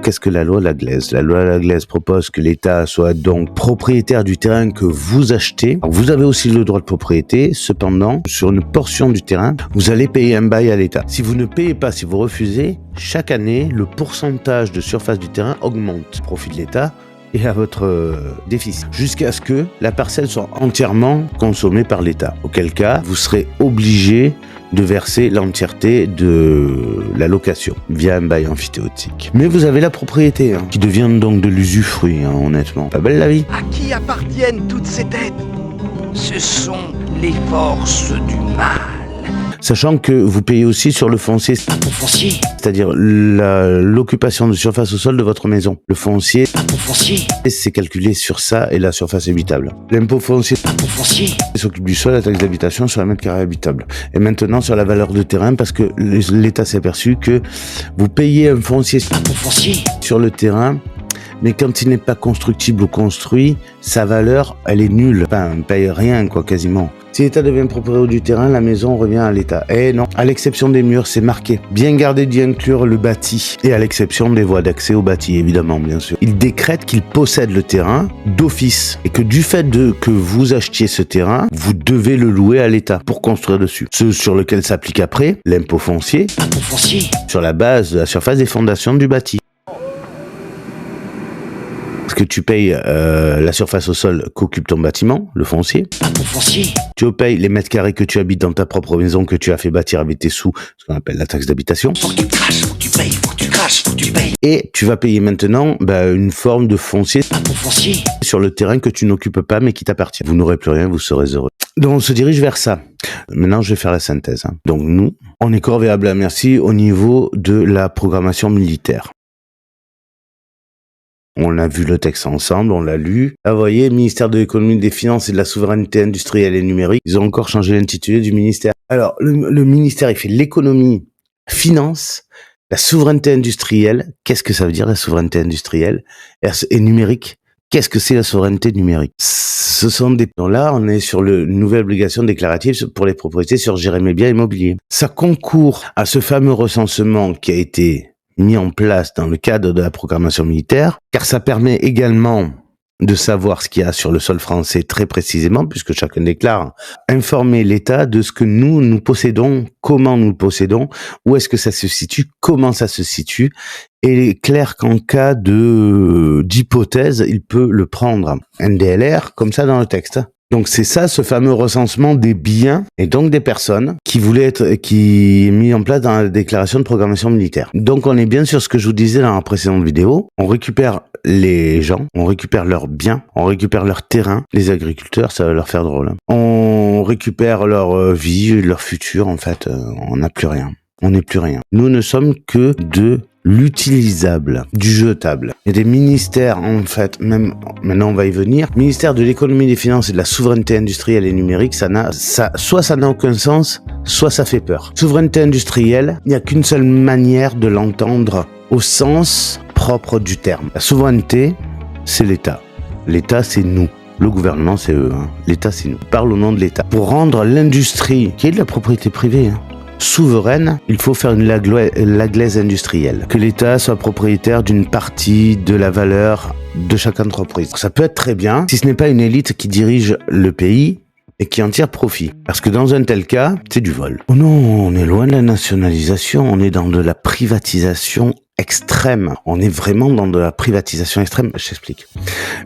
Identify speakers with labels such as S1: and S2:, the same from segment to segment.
S1: qu'est-ce que la loi Laglaise? La loi Laglaise propose que l'État soit donc propriétaire du terrain que vous achetez. Alors, vous avez aussi le droit de propriété, cependant, sur une portion du terrain, vous allez payer un bail à l'État. Si vous ne payez pas, si vous refusez, chaque année, le pourcentage de surface du terrain augmente au profit de l'État et à votre déficit, jusqu'à ce que la parcelle soit entièrement consommée par l'État. Auquel cas, vous serez obligé de verser l'entièreté de la location via un bail emphytéotique. Mais vous avez la propriété, qui devient donc de l'usufruit, honnêtement. Pas belle la vie.
S2: À qui appartiennent toutes ces têtes? Ce sont les forces du mal.
S1: Sachant que vous payez aussi sur le foncier, c'est-à-dire l'occupation de surface au sol de votre maison. Le foncier, c'est calculé sur ça et la surface habitable. L'impôt foncier s'occupe du sol, la taxe d'habitation sur un mètre carré habitable. Et maintenant sur la valeur de terrain, parce que l'État s'est aperçu que vous payez un foncier sur le terrain, mais quand il n'est pas constructible ou construit, sa valeur, elle est nulle. Enfin, on ne paye rien, quasiment. Si l'État devient propriétaire du terrain, la maison revient à l'État. Eh non, à l'exception des murs, c'est marqué. Bien garder d'y inclure le bâti, et à l'exception des voies d'accès au bâti, évidemment, bien sûr. Il décrète qu'il possède le terrain d'office, et que du fait que vous achetiez ce terrain, vous devez le louer à l'État pour construire dessus. Ce sur lequel s'applique après l'impôt foncier, sur la base de la surface des fondations du bâti. Parce que tu payes la surface au sol qu'occupe ton bâtiment, le foncier. Tu payes les mètres carrés que tu habites dans ta propre maison, que tu as fait bâtir avec tes sous, ce qu'on appelle la taxe d'habitation.
S2: Faut que tu craches, faut que tu payes, faut que tu craches, faut que tu payes.
S1: Et tu vas payer maintenant une forme de foncier sur le terrain que tu n'occupes pas mais qui t'appartient. Vous n'aurez plus rien, vous serez heureux. Donc on se dirige vers ça. Maintenant je vais faire la synthèse. Donc nous, on est corvéable à merci au niveau de la programmation militaire. On a vu le texte ensemble, on l'a lu. Là, vous voyez, ministère de l'économie, des finances et de la souveraineté industrielle et numérique. Ils ont encore changé l'intitulé du ministère. Alors, le ministère, il fait l'économie, finance, la souveraineté industrielle. Qu'est-ce que ça veut dire, la souveraineté industrielle? Et numérique. Qu'est-ce que c'est la souveraineté numérique? Ce sont des... Donc là, on est sur une nouvelle obligation déclarative pour les propriétés sur gérer mes biens immobiliers. Ça concourt à ce fameux recensement qui a été mis en place dans le cadre de la programmation militaire, car ça permet également de savoir ce qu'il y a sur le sol français très précisément, puisque chacun déclare, informer l'État de ce que nous possédons, comment nous le possédons, où est-ce que ça se situe, comment ça se situe, et il est clair qu'en cas d'hypothèse, il peut le prendre. NDLR, comme ça dans le texte. Donc c'est ça, ce fameux recensement des biens et donc des personnes qui est mis en place dans la déclaration de programmation militaire. Donc on est bien sur ce que je vous disais dans la précédente vidéo. On récupère les gens, on récupère leurs biens, on récupère leur terrain. Les agriculteurs, ça va leur faire drôle. On récupère leur vie, leur futur. En fait, on n'a plus rien. On n'est plus rien. Nous ne sommes que de l'utilisable, du jetable. Il y a des ministères, en fait, même, maintenant on va y venir, ministère de l'économie, des finances et de la souveraineté industrielle et numérique, soit ça n'a aucun sens, soit ça fait peur. Souveraineté industrielle, il n'y a qu'une seule manière de l'entendre au sens propre du terme. La souveraineté, c'est l'État. L'État, c'est nous. Le gouvernement, c'est eux. L'État, c'est nous. On parle au nom de l'État. Pour rendre l'industrie, qui est de la propriété privée, souveraine, il faut faire une Laglaise industrielle. Que l'État soit propriétaire d'une partie de la valeur de chaque entreprise. Ça peut être très bien si ce n'est pas une élite qui dirige le pays et qui en tire profit. Parce que dans un tel cas, c'est du vol. Oh non, on est loin de la nationalisation, on est dans de la privatisation extrême. On est vraiment dans de la privatisation extrême. Je t'explique.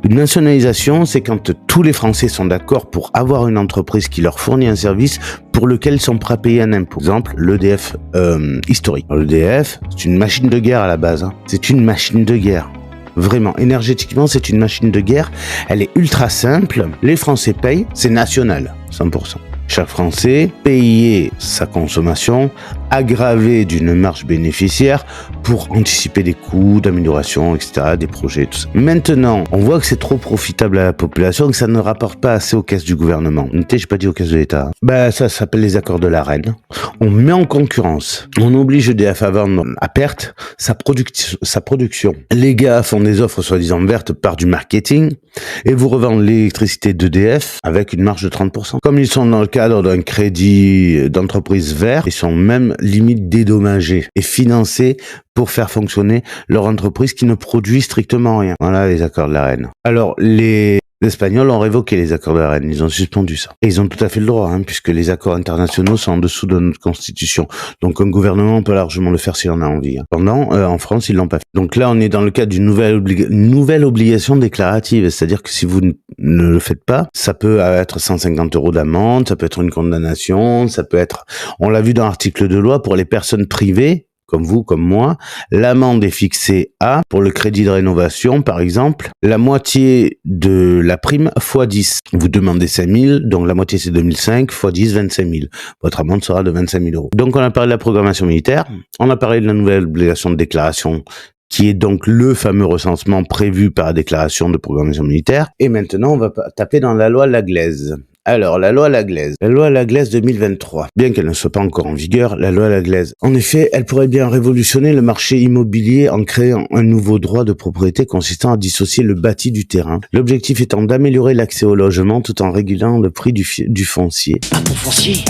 S1: Une nationalisation, c'est quand tous les Français sont d'accord pour avoir une entreprise qui leur fournit un service pour lequel ils sont prêts à payer un impôt. Par exemple, l'EDF historique. L'EDF, c'est une machine de guerre à la base. C'est une machine de guerre. Vraiment, énergétiquement, c'est une machine de guerre. Elle est ultra simple. Les Français payent, c'est national, 100%. Chaque Français payait sa consommation, aggravée d'une marge bénéficiaire pour anticiper des coûts d'amélioration, etc., des projets, tout ça. Maintenant, on voit que c'est trop profitable à la population, que ça ne rapporte pas assez aux caisses du gouvernement. J'ai pas dit aux caisses de l'État. Ça s'appelle les accords de la reine. On met en concurrence. On oblige EDF à vendre à perte sa production. Les gars font des offres soi-disant vertes par du marketing. et vous revendent l'électricité d'EDF avec une marge de 30%. Comme ils sont dans le cadre d'un crédit d'entreprise vert, ils sont même limite dédommagés et financés pour faire fonctionner leur entreprise qui ne produit strictement rien. Voilà les accords de la reine. Alors, les Espagnols ont révoqué les accords de la reine, ils ont suspendu ça. Et ils ont tout à fait le droit, puisque les accords internationaux sont en dessous de notre constitution. Donc un gouvernement peut largement le faire s'il en a envie. Pendant, en France, ils l'ont pas fait. Donc là, on est dans le cadre d'une nouvelle obligation déclarative, c'est-à-dire que si vous ne le faites pas, ça peut être 150 € d'amende, ça peut être une condamnation, ça peut être, on l'a vu dans l'article de loi, pour les personnes privées, comme vous, comme moi, l'amende est fixée à, pour le crédit de rénovation, par exemple, la moitié de la prime x 10. Vous demandez 5 000, donc la moitié c'est 2005, x 10, 25 000. Votre amende sera de 25 000 €. Donc on a parlé de la programmation militaire, on a parlé de la nouvelle obligation de déclaration, qui est donc le fameux recensement prévu par la déclaration de programmation militaire. Et maintenant, on va taper dans la loi Laglaise. Alors, la loi Laglaise. La loi Laglaise 2023. Bien qu'elle ne soit pas encore en vigueur, la loi Laglaise. En effet, elle pourrait bien révolutionner le marché immobilier en créant un nouveau droit de propriété consistant à dissocier le bâti du terrain. L'objectif étant d'améliorer l'accès au logement tout en régulant le prix du foncier.
S2: Ah, bon foncier.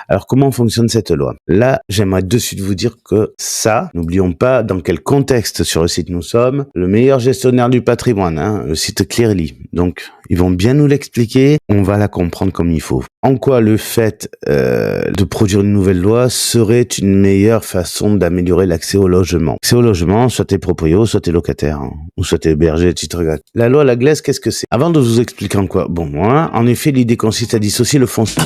S1: Alors, comment fonctionne cette loi? Là, j'aimerais de suite vous dire que ça, n'oublions pas dans quel contexte sur le site nous sommes, le meilleur gestionnaire du patrimoine, le site Clearly. Donc, ils vont bien nous l'expliquer, on va la comprendre comme il faut. En quoi le fait de produire une nouvelle loi serait une meilleure façon d'améliorer l'accès au logement. L'accès au logement, soit t'es proprio, soit t'es locataire, ou soit t'es hébergé à titre gratuit. La loi Laglaise, qu'est-ce que c'est? Avant de vous expliquer en quoi, en effet, l'idée consiste à dissocier le foncier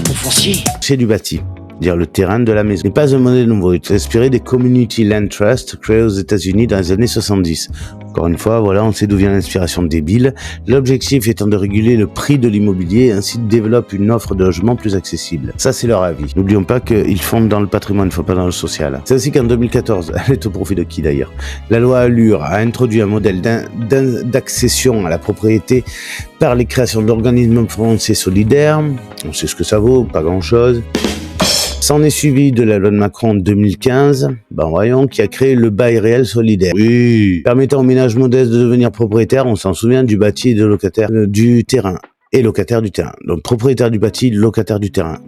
S1: du bâti, dire le terrain de la maison. Ce n'est pas un modèle nouveau, il est inspiré des Community Land Trust créés aux États-Unis dans les années 70. Encore une fois, voilà, on sait d'où vient l'inspiration débile. L'objectif étant de réguler le prix de l'immobilier et ainsi de développer une offre de logement plus accessible. Ça, c'est leur avis. N'oublions pas qu'ils fondent dans le patrimoine, il ne faut pas dans le social. C'est ainsi qu'en 2014, elle est au profit de qui d'ailleurs? La loi Allure a introduit un modèle d'accession à la propriété par les créations d'organismes fonciers solidaires. On sait ce que ça vaut, pas grand-chose. S'en est suivi de la loi de Macron en 2015, qui a créé le bail réel solidaire. Oui. Permettant aux ménages modestes de devenir propriétaires, on s'en souvient, du bâti et de locataire du terrain. Et locataire du terrain. Donc propriétaire du bâti, locataire du terrain.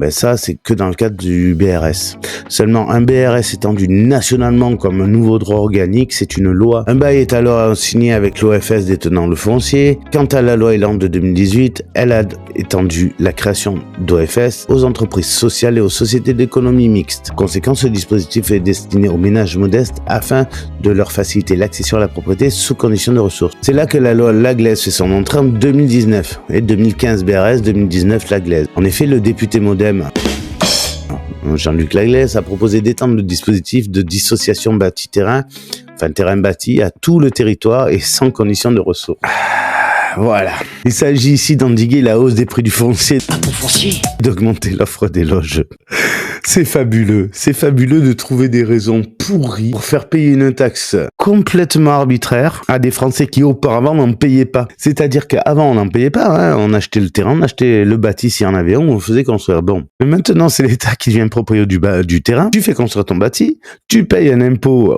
S1: Ça c'est que dans le cadre du BRS. Seulement un BRS étendu nationalement comme un nouveau droit organique, c'est une loi. Un bail est alors signé avec l'OFS détenant le foncier. Quant à la loi Elan de 2018, elle a étendu la création d'OFS aux entreprises sociales et aux sociétés d'économie mixte. En conséquence, ce dispositif est destiné aux ménages modestes afin de leur faciliter l'accession à la propriété sous conditions de ressources. C'est là que la loi Laglaise fait son entrée en 2019. Et 2015 BRS, 2019 Laglaise. En effet, le député MoDem Jean-Luc Laglaise a proposé d'étendre le dispositif de dissociation bâti-terrain, terrain bâti, à tout le territoire et sans condition de ressources. Voilà. Il s'agit ici d'endiguer la hausse des prix du foncier, d'augmenter l'offre des loges. C'est fabuleux de trouver des raisons pourries pour faire payer une taxe complètement arbitraire à des Français qui auparavant n'en payaient pas. C'est-à-dire qu'avant on n'en payait pas, on achetait le terrain, on achetait le bâti s'il y en avait un, on faisait construire. Mais maintenant c'est l'État qui devient propriétaire du terrain, tu fais construire ton bâti, tu payes un impôt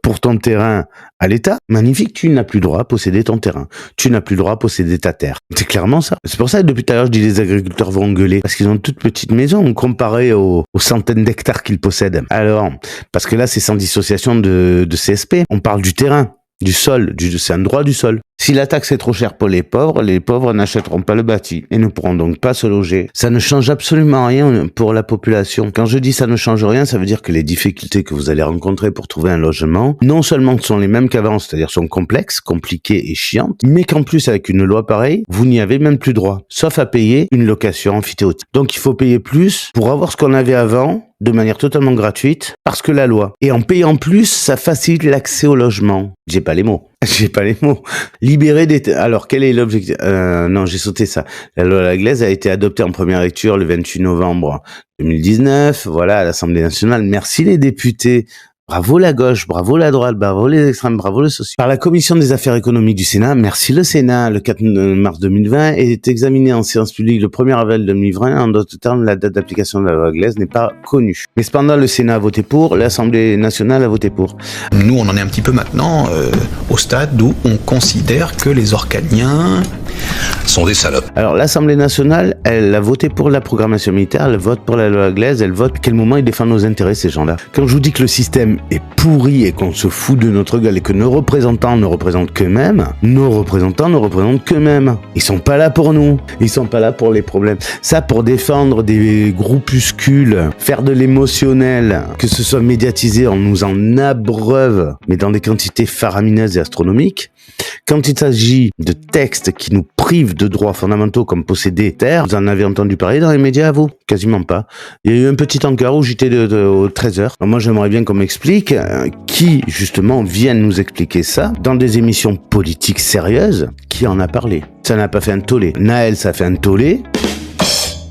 S1: pour ton terrain à l'État, magnifique, tu n'as plus le droit à posséder ton terrain, tu n'as plus le droit à posséder ta terre. C'est clairement ça. C'est pour ça que depuis tout à l'heure je dis les agriculteurs vont gueuler, parce qu'ils ont une toute petite maison comparé aux centaines d'hectares qu'ils possèdent. Alors, parce que là c'est sans dissociation de CSP, on parle du terrain, du sol, c'est un droit du sol. Si la taxe est trop chère pour les pauvres n'achèteront pas le bâti et ne pourront donc pas se loger. Ça ne change absolument rien pour la population. Quand je dis ça ne change rien, ça veut dire que les difficultés que vous allez rencontrer pour trouver un logement, non seulement sont les mêmes qu'avant, c'est-à-dire sont complexes, compliquées et chiantes, mais qu'en plus avec une loi pareille, vous n'y avez même plus droit, sauf à payer une location amphithéotique. Donc il faut payer plus pour avoir ce qu'on avait avant, de manière totalement gratuite, parce que la loi. Et en payant plus, ça facilite l'accès au logement. J'ai pas les mots. Libérer des... Alors, quel est l'objectif? Non, j'ai sauté ça. La loi Laglaise a été adoptée en première lecture le 28 novembre 2019, à l'Assemblée nationale. Merci les députés Bravo la gauche, bravo la droite, bravo les extrêmes, bravo le social. Par la Commission des affaires économiques du Sénat, merci le Sénat, le 4 mars 2020, est examiné en séance publique le 1er avril 2020. En d'autres termes, la date d'application de la loi anglaise n'est pas connue. Mais cependant, le Sénat a voté pour, l'Assemblée nationale a voté pour.
S3: Nous, on en est un petit peu maintenant au stade où on considère que les Orcaniens sont des salopes.
S1: Alors, l'Assemblée nationale, elle a voté pour la programmation militaire, elle vote pour la loi anglaise, elle vote à quel moment ils défendent nos intérêts, ces gens-là. Quand je vous dis que le système est pourri et qu'on se fout de notre gueule et que nos représentants ne représentent qu'eux-mêmes, nos représentants ne représentent qu'eux-mêmes. Ils sont pas là pour nous, ils sont pas là pour les problèmes. Ça, pour défendre des groupuscules, faire de l'émotionnel, que ce soit médiatisé, on nous en abreuve, mais dans des quantités faramineuses et astronomiques. Quand il s'agit de textes qui nous privent de droits fondamentaux comme posséder terre, vous en avez entendu parler dans les médias, vous? Quasiment pas. Il y a eu un petit encart où j'étais au 13h. Alors moi, j'aimerais bien qu'on m'explique qui, justement, vienne nous expliquer ça dans des émissions politiques sérieuses. Qui en a parlé? Ça n'a pas fait un tollé. Naël, ça fait un tollé.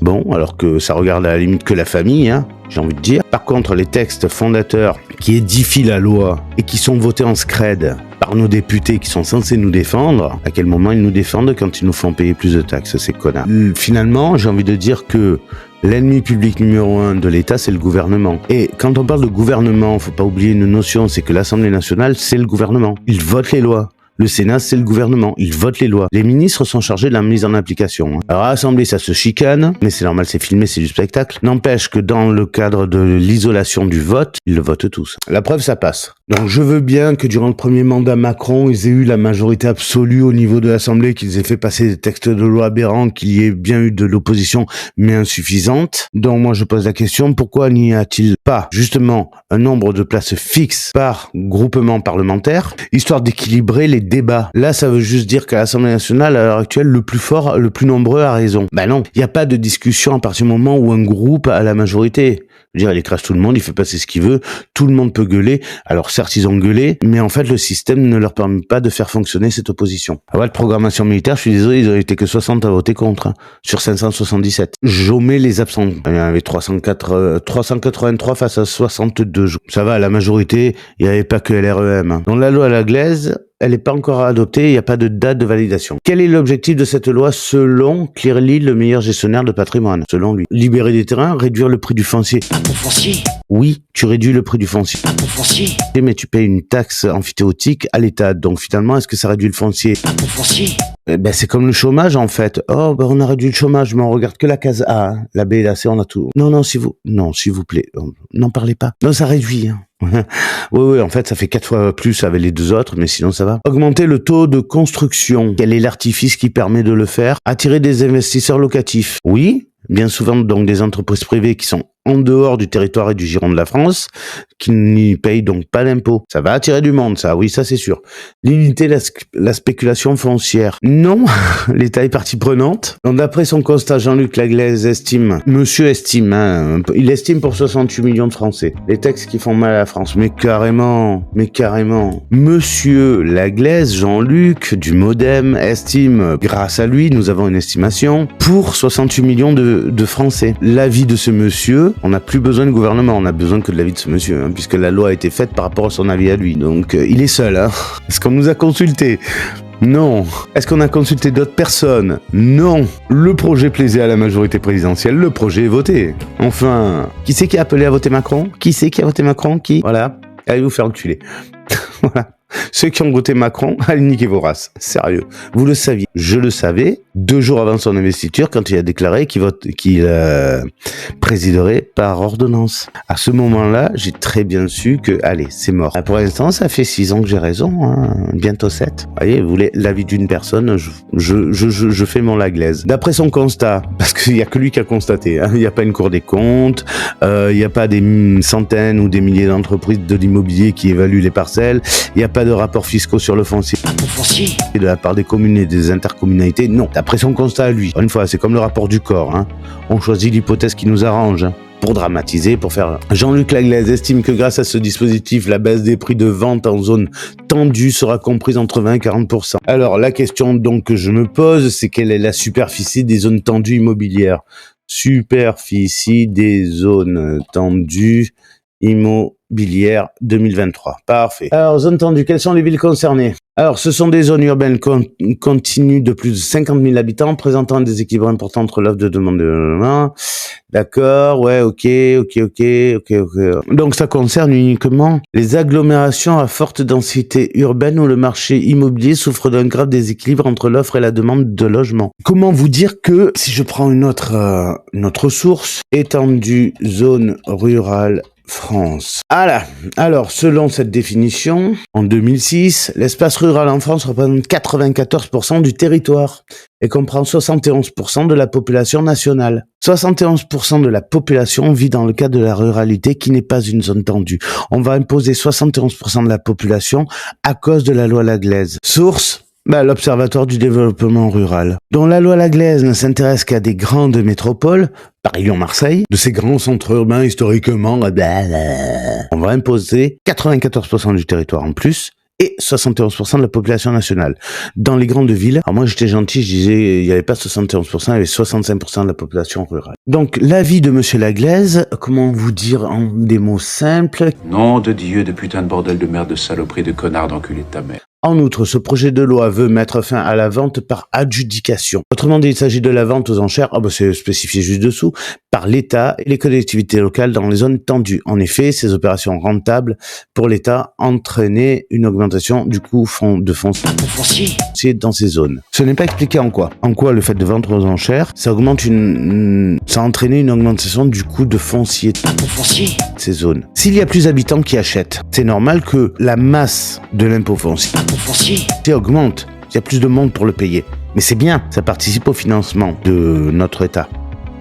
S1: Bon, alors que ça regarde à la limite que la famille, hein, j'ai envie de dire. Par contre, les textes fondateurs qui édifient la loi et qui sont votés en scred par nos députés qui sont censés nous défendre, à quel moment ils nous défendent quand ils nous font payer plus de taxes, ces connards? Finalement, j'ai envie de dire que l'ennemi public numéro 1 de l'État, c'est le gouvernement. Et quand on parle de gouvernement, faut pas oublier une notion, c'est que l'Assemblée nationale, c'est le gouvernement. Ils votent les lois. Le Sénat, c'est le gouvernement. Il vote les lois. Les ministres sont chargés de la mise en application. Alors, à l'Assemblée, ça se chicane, mais c'est normal, c'est filmé, c'est du spectacle. N'empêche que dans le cadre de l'isolation du vote, ils le votent tous. La preuve, ça passe. Donc, je veux bien que durant le premier mandat Macron, ils aient eu la majorité absolue au niveau de l'Assemblée, qu'ils aient fait passer des textes de loi aberrants, qu'il y ait bien eu de l'opposition, mais insuffisante. Donc, moi, je pose la question, pourquoi n'y a-t-il pas, justement, un nombre de places fixes par groupement parlementaire, histoire d'équilibrer les débats? Là, ça veut juste dire qu'à l'Assemblée nationale, à l'heure actuelle, le plus fort, le plus nombreux a raison. Ben non, il n'y a pas de discussion à partir du moment où un groupe a la majorité. Je veux dire, il écrase tout le monde, il fait passer ce qu'il veut, tout le monde peut gueuler. Alors certes, ils ont gueulé, mais en fait, le système ne leur permet pas de faire fonctionner cette opposition. Ah ouais, de programmation militaire, je suis désolé, ils ont été que 60 à voter contre, hein, sur 577. J'omets les absents. Il y en avait 383 face à 62. Ça va, la majorité, il n'y avait pas que LREM. Hein. Donc la loi à la glaise, elle n'est pas encore adoptée, il n'y a pas de date de validation. Quel est l'objectif de cette loi selon Claire Lille, le meilleur gestionnaire de patrimoine? Selon lui. Libérer des terrains, réduire le prix du foncier.
S2: Impôt foncier.
S1: Oui, tu réduis le prix du foncier.
S2: Impôt foncier.
S1: Mais tu payes une taxe amphithéotique à l'État. Donc finalement, est-ce que ça réduit le foncier?
S2: Impôt foncier.
S1: Ben, c'est comme le chômage, en fait. Oh, ben, on a réduit le chômage, mais on regarde que la case A, hein. La B, la C, on a tout. Non, s'il vous plaît. N'en parlez pas. Non, ça réduit, hein. Oui, en fait, ça fait 4 fois plus avec les deux autres, mais sinon ça va. Augmenter le taux de construction. Quel est l'artifice qui permet de le faire? Attirer des investisseurs locatifs. Oui, bien souvent, donc, des entreprises privées qui sont en dehors du territoire et du giron de la France, qui n'y payent donc pas d'impôts. Ça va attirer du monde, ça, oui, ça c'est sûr. Limiter la spéculation foncière. Non, l'État est partie prenante. Donc d'après son constat, Jean-Luc Laglaise estime, il estime pour 68 millions de Français les textes qui font mal à la France. Mais carrément. Monsieur Laglaise, Jean-Luc, du Modem, estime, grâce à lui, nous avons une estimation, pour 68 millions de Français. L'avis de ce monsieur, on n'a plus besoin de gouvernement, on a besoin que de l'avis de ce monsieur, hein, puisque la loi a été faite par rapport à son avis à lui. Donc il est seul, hein. Est-ce qu'on nous a consulté? Non. Est-ce qu'on a consulté d'autres personnes? Non. Le projet plaisait à la majorité présidentielle, le projet est voté. Enfin, qui c'est qui a appelé à voter Macron? Qui? Voilà. Allez vous faire enculer. Voilà. Ceux qui ont voté Macron, allez niquer vos races. Sérieux. Vous le saviez. Je le savais 2 jours avant son investiture quand il a déclaré qu'il présiderait par ordonnance. À ce moment-là, j'ai très bien su que, allez, c'est mort. Pour l'instant, ça fait 6 ans que j'ai raison, hein, bientôt 7. Vous voyez, vous voulez l'avis d'une personne, je fais mon Laglaise. D'après son constat, parce qu'il y a que lui qui a constaté, hein, il n'y a pas une Cour des comptes, il n'y a pas des centaines ou des milliers d'entreprises de l'immobilier qui évaluent les parcelles, il n'y a pas de rapports fiscaux sur le foncier.
S2: Impôt foncier.
S1: De la part des communes et des intercommunalités, non. D'après son constat à lui, une fois, c'est comme le rapport du corps, hein. On choisit l'hypothèse qui nous arrange, hein, pour dramatiser, pour faire... Jean-Luc Laglaise estime que grâce à ce dispositif, la baisse des prix de vente en zone tendue sera comprise entre 20 et 40%. Alors, la question donc que je me pose, c'est quelle est la superficie des zones tendues immobilières? Superficie des zones tendues immobilière 2023. Parfait. Alors, zone tendue, quelles sont les villes concernées? Alors, ce sont des zones urbaines continues de plus de 50 000 habitants, présentant un déséquilibre important entre l'offre de demande et le logement. D'accord, ouais, ok. Donc, ça concerne uniquement les agglomérations à forte densité urbaine où le marché immobilier souffre d'un grave déséquilibre entre l'offre et la demande de logement. Comment vous dire que, si je prends une autre source, étendue zone rurale France. Alors, selon cette définition, en 2006, l'espace rural en France représente 94% du territoire et comprend 71% de la population nationale. 71% de la population vit dans le cadre de la ruralité qui n'est pas une zone tendue. On va imposer 71% de la population à cause de la loi Laglaise. Source: l'Observatoire du développement rural, dont la loi Laglaise ne s'intéresse qu'à des grandes métropoles, Paris, Lyon, Marseille, de ces grands centres urbains historiquement, on va imposer 94% du territoire en plus et 71% de la population nationale. Dans les grandes villes, alors moi j'étais gentil, je disais il n'y avait pas 71%, il y avait 65% de la population rurale. Donc l'avis de monsieur Laglaise, comment vous dire en des mots simples?
S4: Nom de Dieu, de putain de bordel de merde, de saloperie, de connard, d'enculé de ta mère.
S1: En outre, ce projet de loi veut mettre fin à la vente par adjudication. Autrement dit, il s'agit de la vente aux enchères, c'est spécifié juste dessous, par l'État et les collectivités locales dans les zones tendues. En effet, ces opérations rentables pour l'État entraînaient une augmentation du coût de foncier dans ces zones. Ce n'est pas expliqué en quoi. En quoi le fait de vendre aux enchères, ça a entraîné une augmentation du coût de foncier de ces zones. S'il y a plus d'habitants qui achètent, c'est normal que la masse de l'impôt foncier augmente. Il y a plus de monde pour le payer. Mais c'est bien, ça participe au financement de notre État.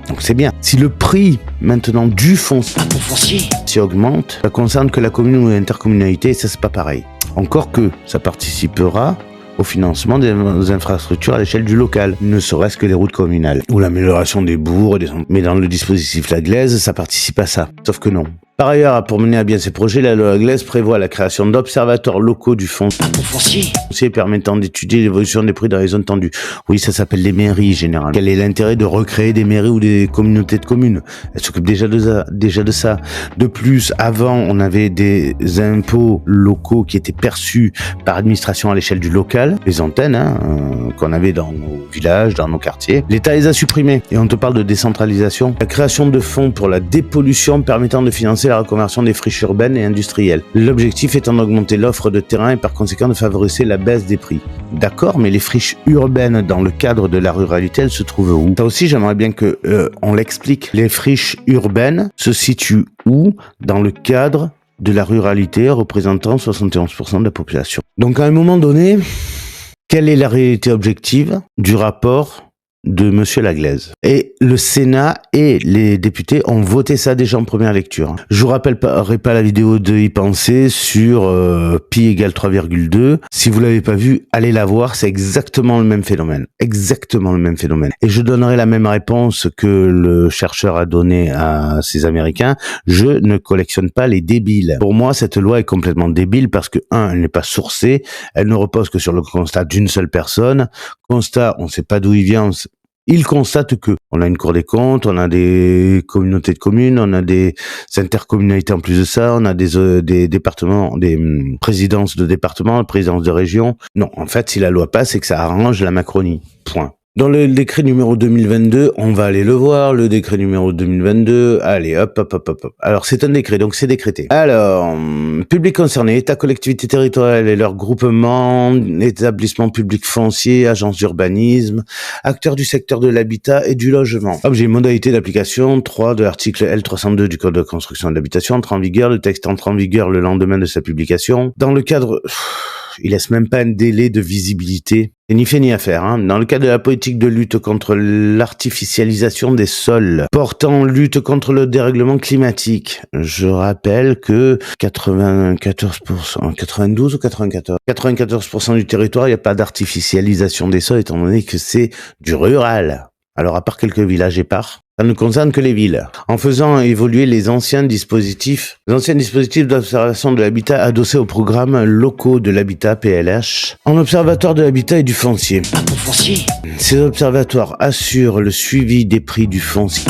S1: Donc c'est bien. Si le prix maintenant du foncier augmente, ça concerne que la commune ou l'intercommunalité, ça c'est pas pareil. Encore que ça participera au financement des infrastructures à l'échelle du local, ne serait-ce que les routes communales, ou l'amélioration des bourgs, mais dans le dispositif Laglaise, ça participe à ça. Sauf que non. Par ailleurs, pour mener à bien ces projets, la loi Laglaise prévoit la création d'observatoires locaux du foncier permettant d'étudier l'évolution des prix dans les zones tendues. Oui, ça s'appelle les mairies généralement. Quel est l'intérêt de recréer des mairies ou des communautés de communes? Elles s'occupent déjà de ça. De plus, avant, on avait des impôts locaux qui étaient perçus par administration à l'échelle du local, les antennes qu'on avait dans nos villages, dans nos quartiers. L'État les a supprimés et on te parle de décentralisation. La création de fonds pour la dépollution permettant de financer la reconversion des friches urbaines et industrielles. L'objectif étant d'augmenter l'offre de terrain et par conséquent de favoriser la baisse des prix. D'accord, mais les friches urbaines dans le cadre de la ruralité, elles se trouvent où? Ça aussi, j'aimerais bien que on l'explique. Les friches urbaines se situent où dans le cadre de la ruralité représentant 71% de la population? Donc à un moment donné, quelle est la réalité objective du rapport de monsieur Laglaise? Et le Sénat et les députés ont voté ça déjà en première lecture. Je vous rappellerai pas la vidéo de Y penser sur pi égale 3,2. Si vous l'avez pas vue, allez la voir, c'est exactement le même phénomène. Exactement le même phénomène. Et je donnerai la même réponse que le chercheur a donné à ces Américains. Je ne collectionne pas les débiles. Pour moi, cette loi est complètement débile parce que, elle n'est pas sourcée, elle ne repose que sur le constat d'une seule personne. Constat, on sait pas d'où il vient, il constate que on a une Cour des comptes, on a des communautés de communes, on a des intercommunalités en plus de ça, on a des départements, des présidences de départements, présidences de régions. Non, en fait, si la loi passe, c'est que ça arrange la Macronie. Point. Dans le décret numéro 2022, on va aller le voir, le décret numéro 2022, allez, hop. Alors, c'est un décret, donc c'est décrété. Alors, public concerné, État, collectivités territoriales et leurs groupements, établissements publics fonciers, agences d'urbanisme, acteurs du secteur de l'habitat et du logement. Objet, modalité d'application, 3 de l'article L302 du Code de construction et de l'habitation, entre en vigueur, le texte entre en vigueur le lendemain de sa publication. Dans le cadre... il laisse même pas un délai de visibilité. Et ni fait ni à faire. Dans le cadre de la politique de lutte contre l'artificialisation des sols, portant lutte contre le dérèglement climatique, je rappelle que 92 ou 94% du territoire, il n'y a pas d'artificialisation des sols, étant donné que c'est du rural. Alors, à part quelques villages épars, Ça ne concerne que les villes. En faisant évoluer les anciens dispositifs d'observation de l'habitat adossés aux programmes locaux de l'habitat PLH, en observatoire de l'habitat et du foncier. Ces observatoires assurent le suivi des prix du foncier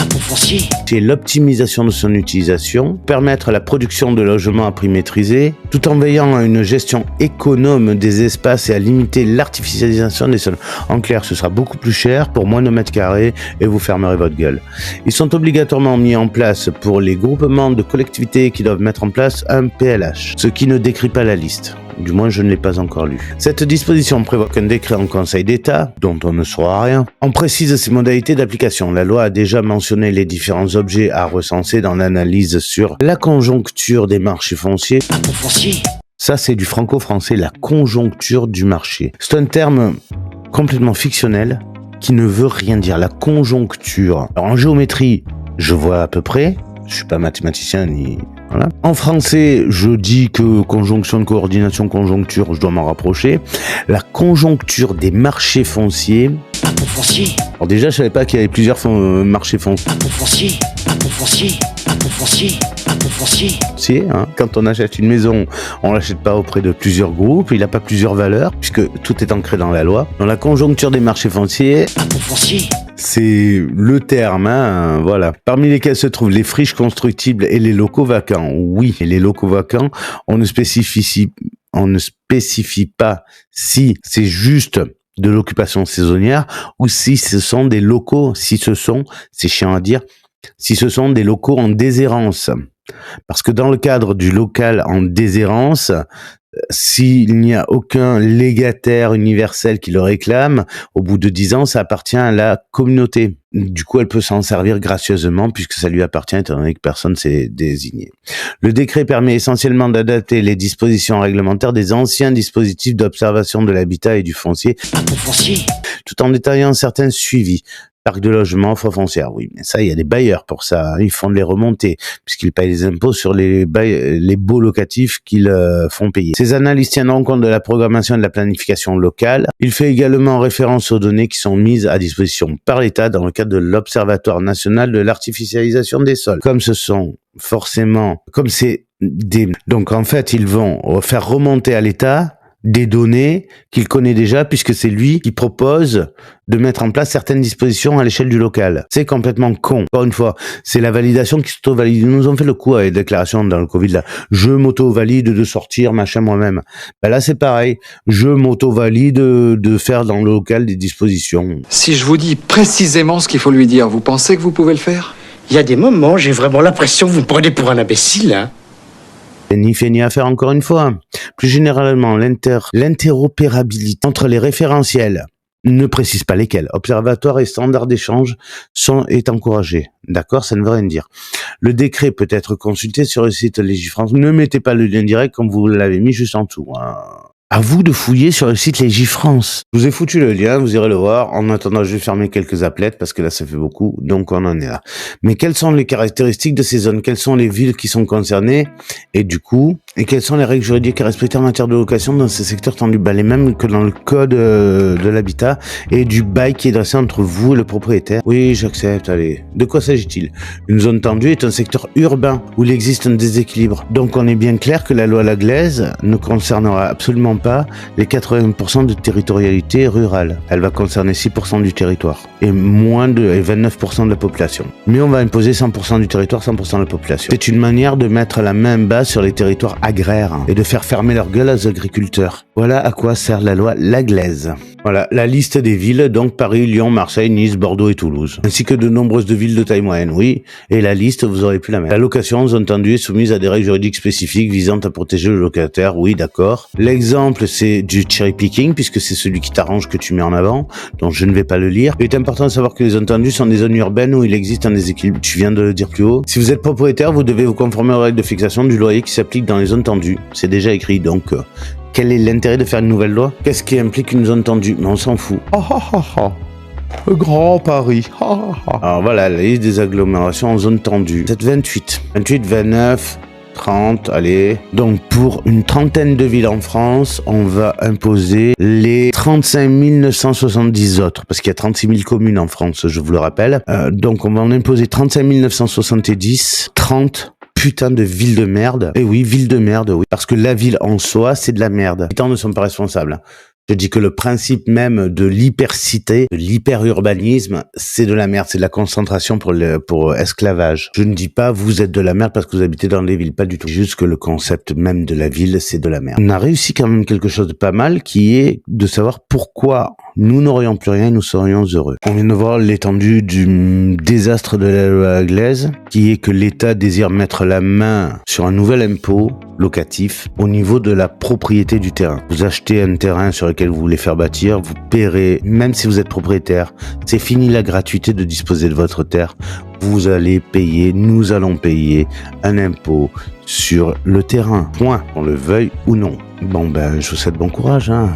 S1: et l'optimisation de son utilisation, permettre la production de logements à prix maîtrisé, tout en veillant à une gestion économe des espaces et à limiter l'artificialisation des sols. En clair, ce sera beaucoup plus cher pour moins de mètres carrés et vous fermerez votre gueule. Ils sont obligatoirement mis en place pour les groupements de collectivités qui doivent mettre en place un PLH, ce qui ne décrit pas la liste. Du moins, je ne l'ai pas encore lu. Cette disposition prévoit qu'un décret en Conseil d'État, dont on ne saura rien, en précise ses modalités d'application. La loi a déjà mentionné les différents objets à recenser dans l'analyse sur la conjoncture des marchés fonciers. Ça, c'est du franco-français, la conjoncture du marché. C'est un terme complètement fictionnel qui ne veut rien dire. La conjoncture. Alors, en géométrie, je vois à peu près. Je suis pas mathématicien ni... Voilà. En français, je dis que conjonction de coordination, conjoncture, je dois m'en rapprocher. La conjoncture des marchés fonciers. Alors déjà, je savais pas qu'il y avait plusieurs marchés fonciers. Hein. Quand on achète une maison, on l'achète pas auprès de plusieurs groupes, il n'a pas plusieurs valeurs, puisque tout est ancré dans la loi. Dans la conjoncture des marchés fonciers, c'est le terme, hein, voilà. Parmi lesquels se trouvent les friches constructibles et les locaux vacants. Oui, et les locaux vacants, on ne spécifie pas si c'est juste de l'occupation saisonnière ou si ce sont des locaux, c'est chiant à dire, si ce sont des locaux en déshérence. Parce que dans le cadre du local en déshérence, s'il n'y a aucun légataire universel qui le réclame, au bout de 10 ans, ça appartient à la communauté. Du coup, elle peut s'en servir gracieusement puisque ça lui appartient étant donné que personne s'est désigné. Le décret permet essentiellement d'adapter les dispositions réglementaires des anciens dispositifs d'observation de l'habitat et du foncier, tout en détaillant certains suivis. Parc de logement, offre foncière, oui, mais ça, il y a des bailleurs pour ça, ils font de les remonter, puisqu'ils payent les impôts sur les baux locatifs qu'ils font payer. Ces analyses tiendront compte de la programmation et de la planification locale. Il fait également référence aux données qui sont mises à disposition par l'État dans le cadre de l'Observatoire national de l'artificialisation des sols. Donc en fait, ils vont faire remonter à l'État des données qu'il connaît déjà puisque c'est lui qui propose de mettre en place certaines dispositions à l'échelle du local. C'est complètement con. Encore une fois, c'est la validation qui s'auto-valide. Ils nous ont fait le coup avec les déclarations dans le Covid là. Je m'auto-valide de sortir machin moi-même. Ben là c'est pareil. Je m'auto-valide de faire dans le local des dispositions.
S5: Si je vous dis précisément ce qu'il faut lui dire, vous pensez que vous pouvez le faire ?
S6: Il y a des moments, j'ai vraiment l'impression que vous me prenez pour un imbécile, hein.
S1: Ni fait ni à faire encore une fois. Plus généralement, l'interopérabilité entre les référentiels, ne précise pas lesquels, observatoires et standards d'échange est encouragée. D'accord, ça ne veut rien dire. Le décret peut être consulté sur le site Légifrance. Ne mettez pas le lien direct comme vous l'avez mis juste en dessous. Hein. À vous de fouiller sur le site Légifrance. Je vous ai foutu le lien, vous irez le voir. En attendant, je vais fermer quelques applettes parce que là, ça fait beaucoup. Donc, on en est là. Mais quelles sont les caractéristiques de ces zones? Quelles sont les villes qui sont concernées? Et du coup, quelles sont les règles juridiques à respecter en matière de location dans ces secteurs tendus? Les mêmes que dans le code de l'habitat et du bail qui est dressé entre vous et le propriétaire. Oui, j'accepte, allez. De quoi s'agit-il? Une zone tendue est un secteur urbain où il existe un déséquilibre. Donc, on est bien clair que la loi Laglaise ne concernera absolument pas les 80% de territorialité rurale. Elle va concerner 6% du territoire et 29% de la population. Mais on va imposer 100% du territoire, 100% de la population. C'est une manière de mettre la main basse sur les territoires agraires et de faire fermer leur gueule aux agriculteurs. Voilà à quoi sert la loi Laglaise. Voilà, la liste des villes, donc Paris, Lyon, Marseille, Nice, Bordeaux et Toulouse. Ainsi que de nombreuses villes de taille moyenne, oui. Et la liste, vous aurez pu la mettre. La location, zone tendue, est soumise à des règles juridiques spécifiques visant à protéger le locataire, oui, d'accord. L'exemple, c'est du cherry picking, puisque c'est celui qui t'arrange que tu mets en avant, donc je ne vais pas le lire. Il est important de savoir que les zones tendues sont des zones urbaines où il existe un déséquilibre. Tu viens de le dire plus haut. Si vous êtes propriétaire, vous devez vous conformer aux règles de fixation du loyer qui s'appliquent dans les zones tendues. C'est déjà écrit, donc... Quel est l'intérêt de faire une nouvelle loi? Qu'est-ce qui implique une zone tendue? Mais on s'en fout. Le Grand Paris. Alors voilà, la liste des agglomérations en zone tendue. 28, 29, 30, allez. Donc, pour une trentaine de villes en France, on va imposer les 35 970 autres, parce qu'il y a 36 000 communes en France, je vous le rappelle. Donc, on va en imposer 35 970, 30 putain de ville de merde. Et oui, ville de merde, oui. Parce que la ville en soi, c'est de la merde. Les États ne sont pas responsables. Je dis que le principe même de l'hypercité, de l'hyperurbanisme, c'est de la merde, c'est de la concentration pour esclavage. Je ne dis pas vous êtes de la merde parce que vous habitez dans les villes, pas du tout. Juste que le concept même de la ville, c'est de la merde. On a réussi quand même quelque chose de pas mal, qui est de savoir pourquoi nous n'aurions plus rien et nous serions heureux. On vient de voir l'étendue du désastre de la loi Aglaise, qui est que l'État désire mettre la main sur un nouvel impôt locatif au niveau de la propriété du terrain. Vous achetez un terrain sur lequel vous voulez faire bâtir, vous paierez, même si vous êtes propriétaire, c'est fini la gratuité de disposer de votre terre. Vous allez payer, nous allons payer un impôt sur le terrain. Point, qu'on le veuille ou non. Bon je vous souhaite bon courage, hein.